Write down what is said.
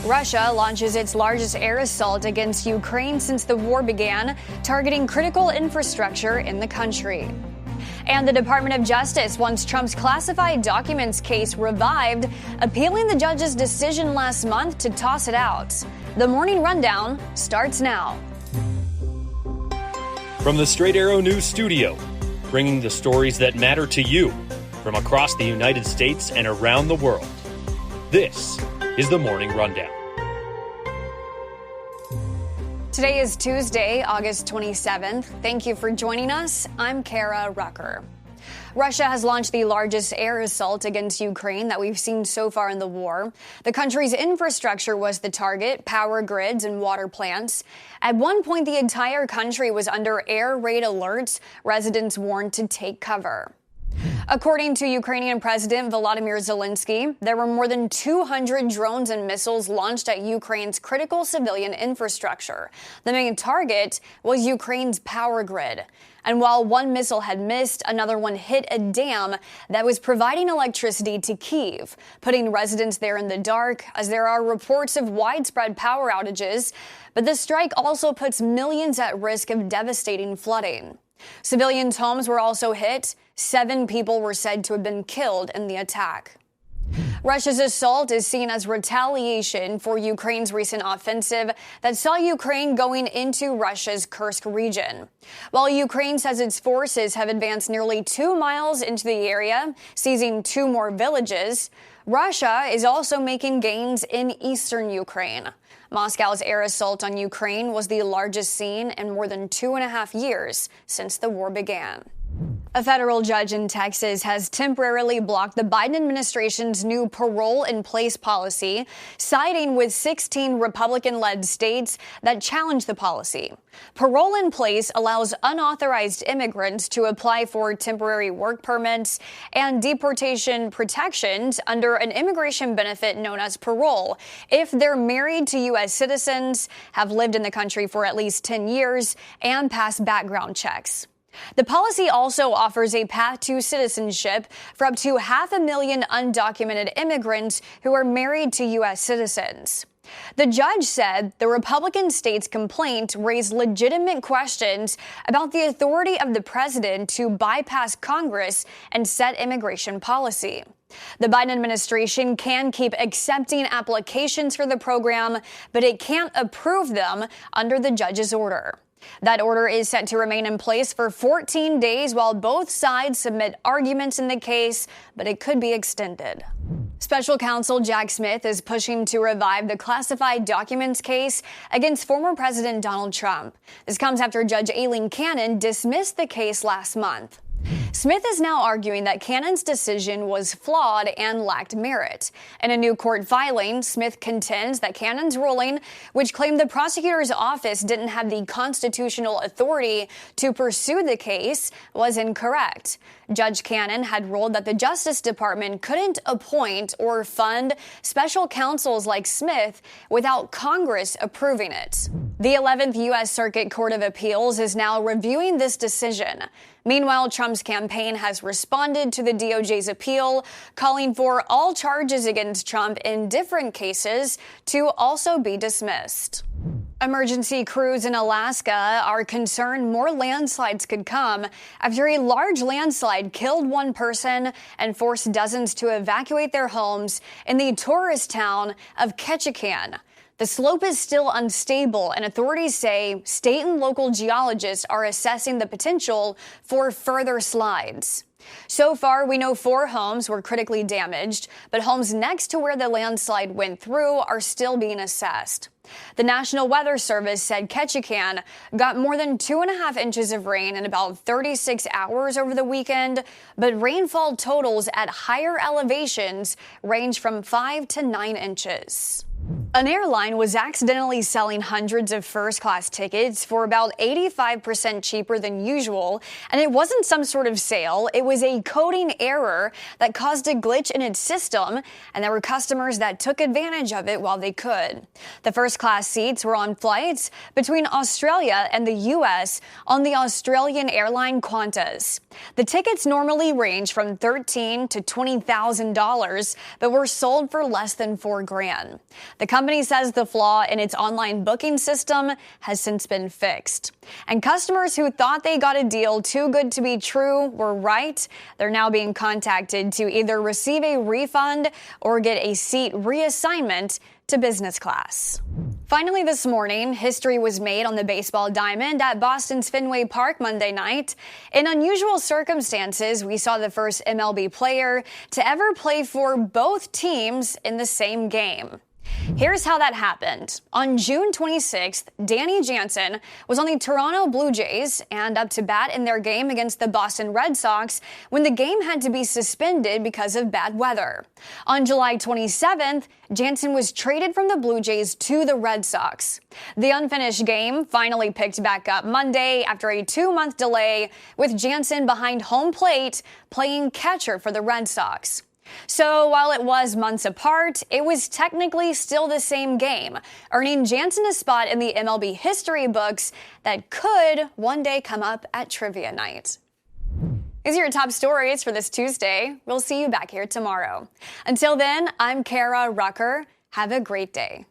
Russia launches its largest air assault against Ukraine since the war began, targeting critical infrastructure in the country. And the Department of Justice wants Trump's classified documents case revived, appealing the judge's decision last month to toss it out. The Morning Rundown starts now. From the Straight Arrow News Studio, bringing the stories that matter to you from across the United States and around the world. This is the Morning Rundown. Today is Tuesday, August 27th. Thank you for joining us. I'm Kara Rucker. Russia has launched the largest air assault against Ukraine that we've seen so far in the war. The country's infrastructure was the target, power grids and water plants. At one point, the entire country was under air raid alerts, residents warned to take cover. According to Ukrainian President Volodymyr Zelensky, there were more than 200 drones and missiles launched at Ukraine's critical civilian infrastructure. The main target was Ukraine's power grid. And while one missile had missed, another one hit a dam that was providing electricity to Kyiv, putting residents there in the dark as there are reports of widespread power outages. But the strike also puts millions at risk of devastating flooding. Civilians' homes were also hit. 7 people were said to have been killed in the attack. Russia's assault is seen as retaliation for Ukraine's recent offensive that saw Ukraine going into Russia's Kursk region. While Ukraine says its forces have advanced nearly 2 miles into the area, seizing 2 more villages, Russia is also making gains in eastern Ukraine. Moscow's air assault on Ukraine was the largest seen in more than 2.5 years since the war began. A federal judge in Texas has temporarily blocked the Biden administration's new parole-in-place policy, siding with 16 Republican-led states that challenge the policy. Parole-in-place allows unauthorized immigrants to apply for temporary work permits and deportation protections under an immigration benefit known as parole if they're married to U.S. citizens, have lived in the country for at least 10 years, and pass background checks. The policy also offers a path to citizenship for up to 500,000 undocumented immigrants who are married to U.S. citizens. The judge said the Republican state's complaint raised legitimate questions about the authority of the president to bypass Congress and set immigration policy. The Biden administration can keep accepting applications for the program, but it can't approve them under the judge's order. That order is set to remain in place for 14 days while both sides submit arguments in the case, but it could be extended. Special counsel Jack Smith is pushing to revive the classified documents case against former President Donald Trump. This comes after Judge Aileen Cannon dismissed the case last month. Smith is now arguing that Cannon's decision was flawed and lacked merit. In a new court filing, Smith contends that Cannon's ruling, which claimed the prosecutor's office didn't have the constitutional authority to pursue the case, was incorrect. Judge Cannon had ruled that the Justice Department couldn't appoint or fund special counsels like Smith without Congress approving it. The 11th U.S. Circuit Court of Appeals is now reviewing this decision. Meanwhile, Trump's campaign has responded to the DOJ's appeal, calling for all charges against Trump in different cases to also be dismissed. Emergency crews in Alaska are concerned more landslides could come after a large landslide killed 1 person and forced dozens to evacuate their homes in the tourist town of Ketchikan. The slope is still unstable, and authorities say state and local geologists are assessing the potential for further slides. So far, we know 4 homes were critically damaged, but homes next to where the landslide went through are still being assessed. The National Weather Service said Ketchikan got more than 2.5 inches of rain in about 36 hours over the weekend, but rainfall totals at higher elevations range from 5 to 9 inches. An airline was accidentally selling hundreds of first-class tickets for about 85% cheaper than usual, and it wasn't some sort of sale. It was a coding error that caused a glitch in its system, and there were customers that took advantage of it while they could. The first-class seats were on flights between Australia and the U.S. on the Australian airline Qantas. The tickets normally range from $13,000 to $20,000, but were sold for less than $4,000. The company company says the flaw in its online booking system has since been fixed. And customers who thought they got a deal too good to be true were right. They're now being contacted to either receive a refund or get a seat reassignment to business class. Finally this morning, history was made on the baseball diamond at Boston's Fenway Park Monday night. In unusual circumstances, we saw the first MLB player to ever play for both teams in the same game. Here's how that happened. On June 26th, Danny Jansen was on the Toronto Blue Jays and up to bat in their game against the Boston Red Sox when the game had to be suspended because of bad weather. On July 27th, Jansen was traded from the Blue Jays to the Red Sox. The unfinished game finally picked back up Monday after a 2-month delay, with Jansen behind home plate playing catcher for the Red Sox. So while it was months apart, it was technically still the same game, earning Jansen a spot in the MLB history books that could one day come up at trivia night. These are your top stories for this Tuesday. We'll see you back here tomorrow. Until then, I'm Kara Rucker. Have a great day.